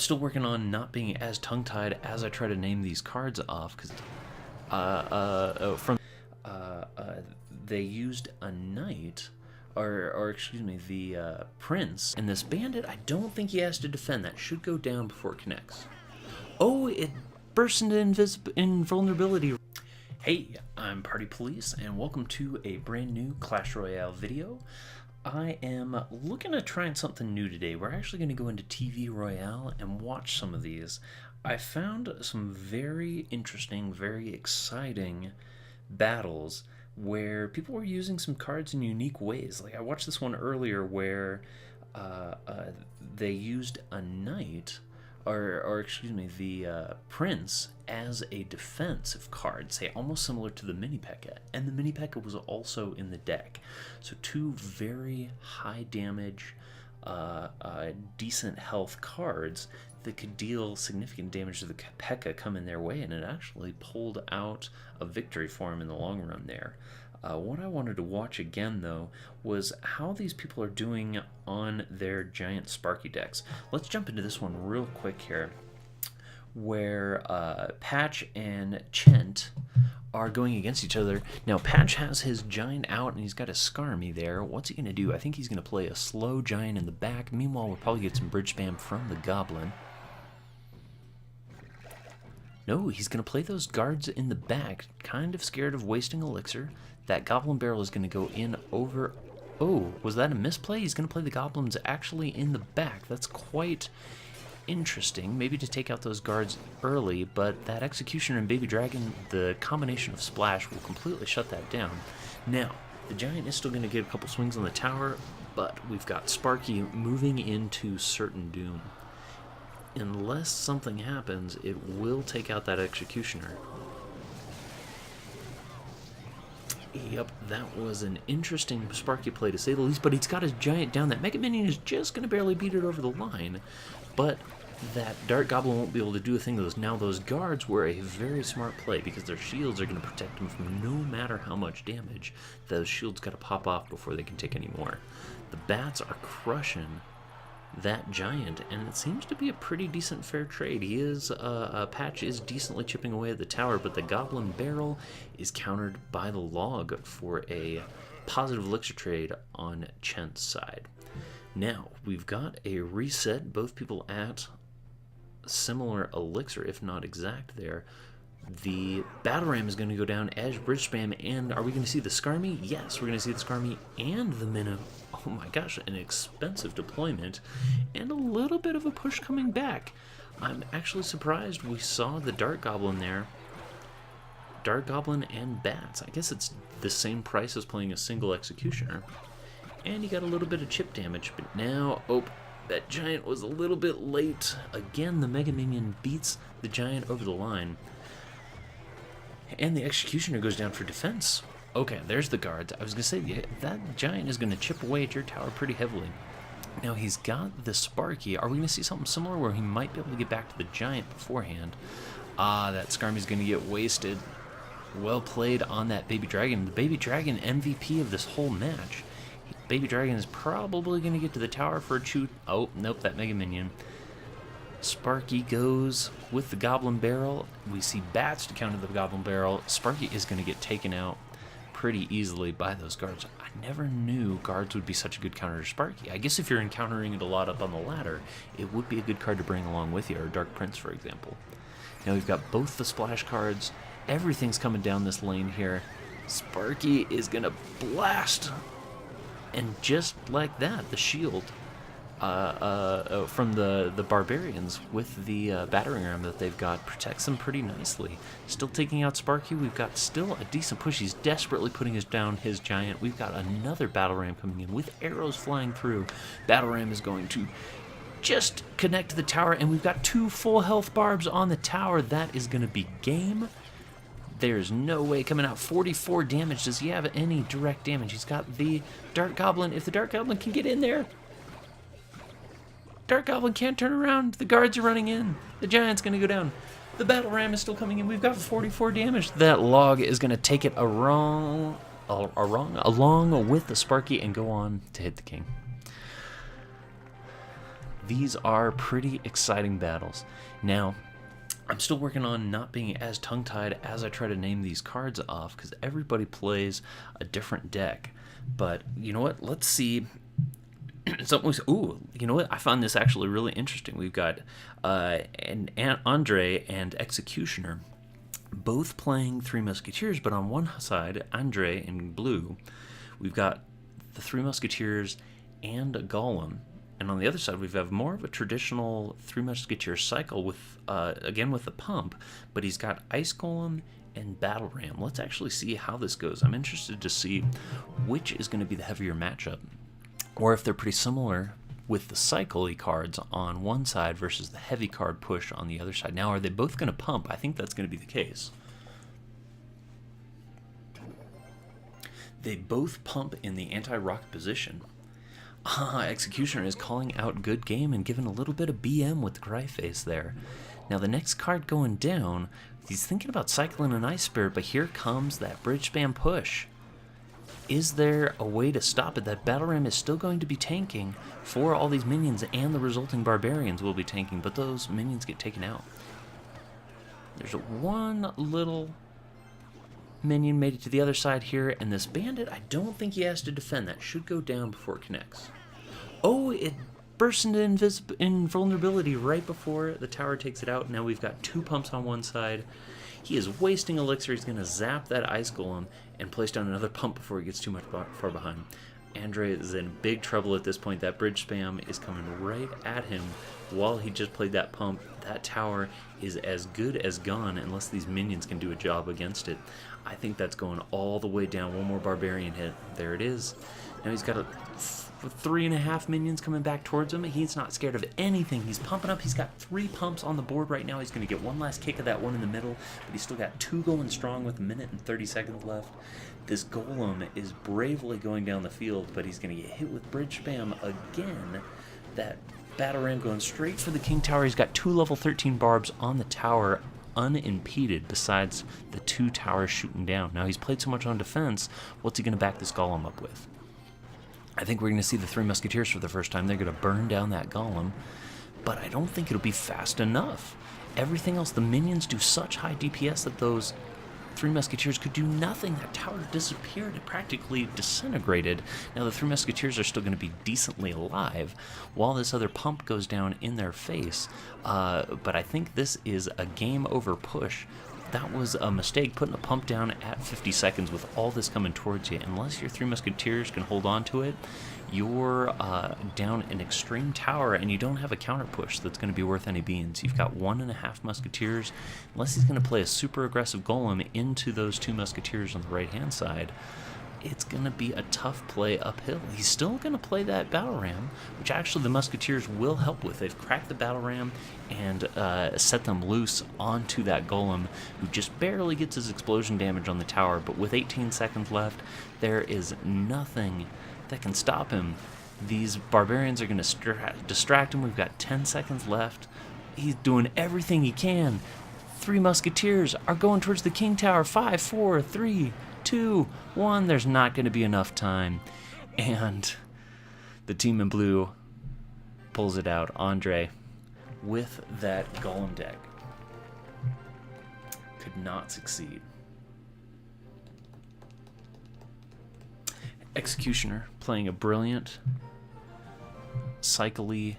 still working on not being as tongue-tied as I try to name these cards off, because they used a knight, or excuse me, the prince, and this bandit, I don't think he has to defend. That should go down before it connects. Oh, it bursts into invulnerability. Hey, I'm Party Police, and welcome to a brand new Clash Royale video. I am looking at trying something new today. We're actually going to go into TV Royale and watch some of these. I found some very interesting, very exciting battles where people were using some cards in unique ways. Like I watched this one earlier where they used a knight, or excuse me, the prince as a defensive card, say almost similar to the mini P.E.K.K.A. And the mini P.E.K.K.A. was also in the deck. So two very high damage, decent health cards that could deal significant damage to the P.E.K.K.A. come in their way, and it actually pulled out a victory for him in the long run there. What I wanted to watch again, though, was how these people are doing on their giant Sparky decks. Let's jump into this one real quick here, where Patch and Chent are going against each other. Now, Patch has his giant out, and he's got a Skarmy there. What's he going to do? I think he's going to play a slow giant in the back. Meanwhile, we'll probably get some bridge spam from the Goblin. No, he's going to play those guards in the back, kind of scared of wasting elixir. That Goblin barrel is going to go in over... Oh, was that a misplay? He's going to play the Goblins actually in the back. That's quite interesting. Maybe to take out those guards early, but that Executioner and Baby Dragon, the combination of Splash will completely shut that down. Now, the Giant is still going to get a couple swings on the tower, but we've got Sparky moving into certain doom. Unless something happens, it will take out that Executioner. Yep, that was an interesting Sparky play to say the least, but he's got his Giant down. That Mega Minion is just going to barely beat it over the line, but that Dart Goblin won't be able to do a thing to those. Now, those guards were a very smart play because their shields are going to protect them from no matter how much damage. Those shields got to pop off before they can take any more. The bats are crushing that Giant, and it seems to be a pretty decent fair trade. He is Patch is decently chipping away at the tower, but the Goblin barrel is countered by the log for a positive elixir trade on Chent's side. Now we've got a reset, both people at similar elixir, if not exact there. The Battle Ram is going to go down, Edge, Bridge Spam, and are we going to see the Skarmy? Yes, we're going to see the Skarmy and the Minnow. Oh my gosh, an expensive deployment, and a little bit of a push coming back. I'm actually surprised we saw the Dart Goblin there. Dart Goblin and Bats. I guess it's the same price as playing a single Executioner. And you got a little bit of chip damage, but now, oh, that Giant was a little bit late. Again, the Mega Minion beats the Giant over the line. And the Executioner goes down for defense. Okay, there's the guards. I was going to say, that Giant is going to chip away at your tower pretty heavily. Now, he's got the Sparky. Are we going to see something similar where he might be able to get back to the Giant beforehand? Ah, that Skarmy's going to get wasted. Well played on that Baby Dragon. The Baby Dragon MVP of this whole match. Baby Dragon is probably going to get to the tower for a shoot. Oh, nope, that Mega Minion. Sparky goes with the Goblin barrel. We see Bats to counter the Goblin barrel. Sparky is going to get taken out pretty easily by those guards. I never knew guards would be such a good counter to Sparky. I guess if you're encountering it a lot up on the ladder, it would be a good card to bring along with you, or Dark Prince, for example. Now we've got both the splash cards. Everything's coming down this lane here. Sparky is going to blast. And just like that, the shield from the Barbarians with the battering ram that they've got protects them pretty nicely. Still taking out Sparky. We've got still a decent push. He's desperately putting down his Giant. We've got another battle ram coming in with arrows flying through. Battle ram is going to just connect to the tower, and we've got two full health barbs on the tower. That is going to be game. There's no way coming out. 44 damage. Does he have any direct damage? He's got the Dart Goblin. If the Dart Goblin can get in there, Dart Goblin can't turn around. The guards are running in. The Giant's going to go down. The Battle Ram is still coming in. We've got 44 damage. That log is going to take it along with the Sparky and go on to hit the king. These are pretty exciting battles. Now, I'm still working on not being as tongue-tied as I try to name these cards off, because everybody plays a different deck. But you know what? Let's see. Ooh, you know what? I found this actually really interesting. We've got Andre and Executioner both playing Three Musketeers, but on one side, Andre in blue, we've got the Three Musketeers and a Golem. And on the other side, we have more of a traditional Three Musketeer cycle with, again, with the pump, but he's got Ice Golem and Battle Ram. Let's actually see how this goes. I'm interested to see which is going to be the heavier matchup, or if they're pretty similar with the cycle-y cards on one side versus the heavy card push on the other side. Now, are they both going to pump? I think that's going to be the case. They both pump in the anti-rock position. Executioner is calling out good game and giving a little bit of BM with the cry face there. Now the next card going down, he's thinking about cycling an Ice Spirit, but here comes that bridge spam push. Is there a way to stop it? That Battle Ram is still going to be tanking for all these minions, and the resulting Barbarians will be tanking, but those minions get taken out. There's one little minion made it to the other side here, and this bandit, I don't think he has to defend. That should go down before it connects. Oh, it bursts into invulnerability right before the tower takes it out. Now we've got two pumps on one side. He is wasting elixir. He's going to zap that Ice Golem and place down another pump before he gets too much far behind. Andre is in big trouble at this point. That bridge spam is coming right at him while he just played that pump. That tower is as good as gone unless these minions can do a job against it. I think that's going all the way down. One more Barbarian hit. There it is. Now he's got 3.5 minions coming back towards him. He's not scared of anything. He's pumping up. He's got 3 pumps on the board right now. He's going to get one last kick of that one in the middle, but he's still got 2 going strong with 1 minute and 30 seconds left. This Golem is bravely going down the field, but he's going to get hit with bridge spam again. That Battle Ram going straight for the King Tower. He's got 2 level 13 barbs on the tower unimpeded, besides the 2 towers shooting down. Now he's played so much on defense, what's he going to back this Golem up with? I think we're going to see the 3 Musketeers for the first time. They're going to burn down that Golem, but I don't think it'll be fast enough. Everything else, the minions do such high DPS that those 3 Musketeers could do nothing. That tower disappeared. It practically disintegrated. Now the 3 Musketeers are still going to be decently alive while this other pump goes down in their face. But I think this is a game over push. That was a mistake, putting a pump down at 50 seconds with all this coming towards you. Unless your 3 Musketeers can hold on to it, you're down an extreme tower, and you don't have a counter push that's going to be worth any beans. You've got 1.5 Musketeers. Unless he's going to play a super aggressive Golem into those 2 Musketeers on the right-hand side, it's going to be a tough play uphill. He's still going to play that Battle Ram, which actually the Musketeers will help with. They've cracked the Battle Ram and set them loose onto that Golem, who just barely gets his explosion damage on the tower. But with 18 seconds left, there is nothing that can stop him. These Barbarians are going to distract him. We've got 10 seconds left. He's doing everything he can. 3 Musketeers are going towards the King Tower. 5, 4, 3, 2, 1. There's not going to be enough time. And the team in blue pulls it out. Andre, with that Golem deck, could not succeed. Executioner playing a brilliant, cycle-y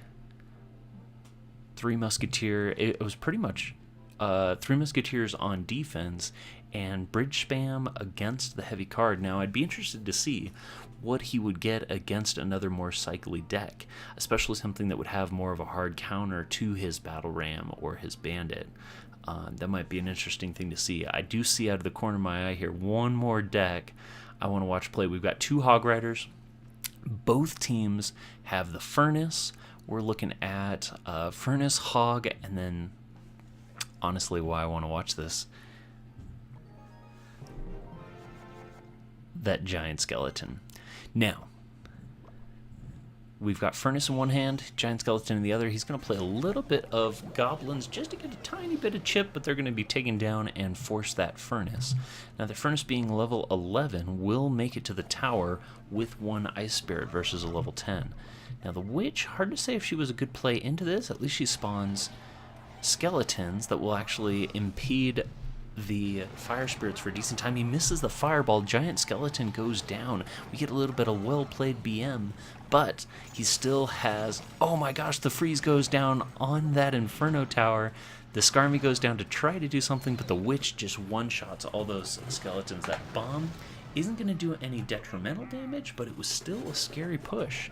3 Musketeer. It was pretty much 3 Musketeers on defense and bridge spam against the heavy card. Now, I'd be interested to see what he would get against another more cycly deck, especially something that would have more of a hard counter to his Battle Ram or his Bandit. That might be an interesting thing to see. I do see out of the corner of my eye here one more deck I want to watch play. We've got 2 Hog Riders. Both teams have the Furnace. We're looking at Furnace, Hog, and then, honestly, why I want to watch this, that Giant Skeleton. Now, we've got Furnace in one hand, Giant Skeleton in the other. He's going to play a little bit of Goblins just to get a tiny bit of chip, but they're going to be taken down and force that Furnace. Now, the Furnace being level 11 will make it to the tower with one Ice Spirit versus a level 10. Now, the Witch, hard to say if she was a good play into this. At least she spawns skeletons that will actually impede the Fire Spirits for a decent time. He misses the Fireball. Giant Skeleton goes down. We get a little bit of well-played BM, but he still has... Oh my gosh, the freeze goes down on that Inferno Tower. The Skarmy goes down to try to do something, but the Witch just one-shots all those skeletons. That bomb isn't going to do any detrimental damage, but it was still a scary push.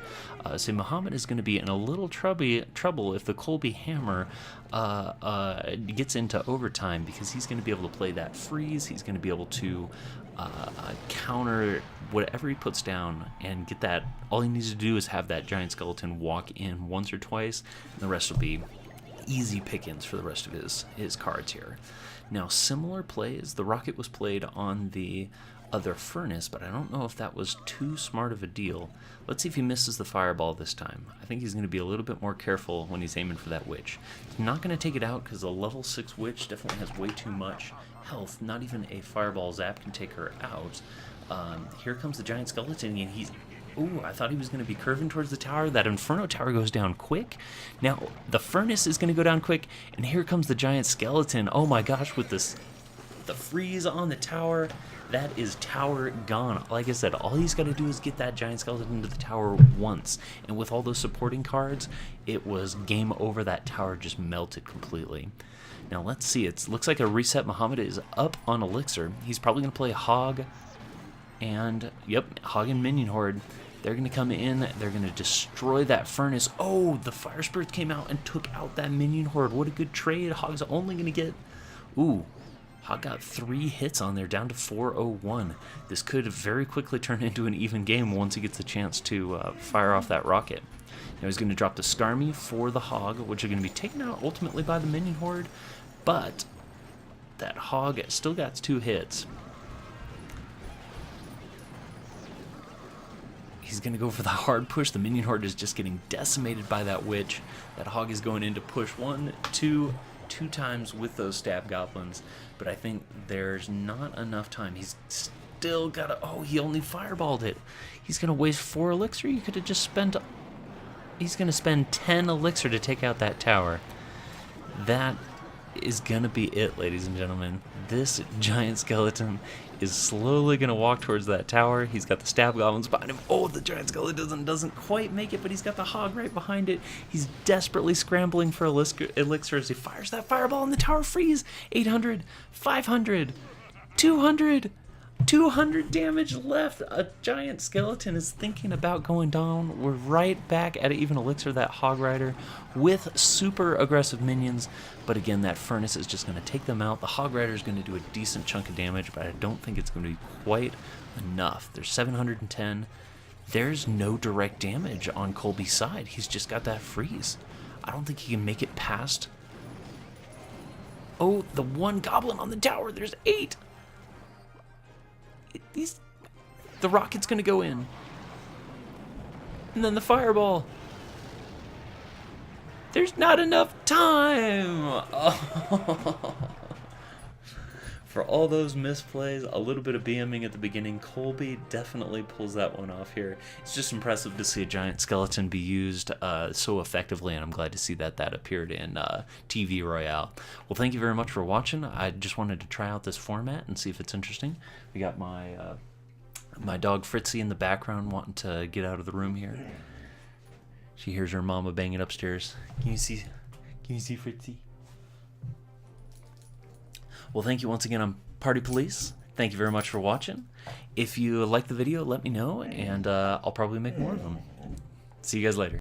So Muhammad is going to be in a little trouble if the Colby Hammer gets into overtime, because he's going to be able to play that freeze. He's going to be able to counter whatever he puts down and get that. All he needs to do is have that Giant Skeleton walk in once or twice, and the rest will be easy pickings for the rest of his cards here. Now, similar plays. The Rocket was played on the other Furnace, but I don't know if that was too smart of a deal. Let's see if he misses the Fireball this time. I think he's going to be a little bit more careful when he's aiming for that Witch. He's not going to take it out because the level 6 Witch definitely has way too much health. Not even a Fireball Zap can take her out. Here comes the Giant Skeleton, and he's... Ooh, I thought he was going to be curving towards the tower. That Inferno Tower goes down quick. Now, the Furnace is going to go down quick, and here comes the Giant Skeleton. Oh my gosh, with the freeze on the tower, that is tower gone. Like I said, all he's got to do is get that Giant Skeleton into the tower once, and with all those supporting cards, it was game over. That tower just melted completely. Now, let's see. It looks like a reset. Muhammad is up on Elixir. He's probably going to play Hog, and, yep, Hog and Minion Horde. They're going to come in, they're going to destroy that Furnace. Oh, the Fire Spirits came out and took out that Minion Horde. What a good trade. Hog's only going to get... Ooh, Hog got 3 hits on there, down to 401. This could very quickly turn into an even game once he gets a chance to fire off that rocket. Now he's going to drop the Skarmy for the Hog, which are going to be taken out ultimately by the Minion Horde, but that Hog still got 2 hits. He's going to go for the hard push. The Minion Horde is just getting decimated by that Witch. That Hog is going in to push 1, 2 times with those Stab Goblins. But I think there's not enough time. He's still got to... Oh, he only fireballed it. He's going to waste 4 Elixir. You could have just spent... He's going to spend 10 Elixir to take out that tower. That is going to be it, ladies and gentlemen. This Giant Skeleton is slowly going to walk towards that tower. He's got the Stab Goblins behind him. Oh, the Giant Skeleton doesn't quite make it, but he's got the Hog right behind it. He's desperately scrambling for Elixir as he fires that Fireball, and the tower freeze. 800, 500, 200... 200 damage left. A Giant Skeleton is thinking about going down. We're right back at even Elixir, that Hog Rider, with super aggressive minions. But again, that Furnace is just going to take them out. The Hog Rider is going to do a decent chunk of damage, but I don't think it's going to be quite enough. There's 710. There's no direct damage on Colby's side. He's just got that freeze. I don't think he can make it past... Oh, the 1 Goblin on the tower. There's 8. The rocket's gonna go in, and then the Fireball. There's not enough time. Oh. For all those misplays, a little bit of BMing at the beginning, Colby definitely pulls that one off here. It's just impressive to see a Giant Skeleton be used so effectively, and I'm glad to see that appeared in TV Royale. Well, thank you very much for watching. I just wanted to try out this format and see if it's interesting. We got my dog Fritzy in the background wanting to get out of the room here. She hears her mama banging upstairs. Can you see Fritzy? Well, thank you once again. I'm Party Police. Thank you very much for watching. If you like the video, let me know, and I'll probably make more of them. See you guys later.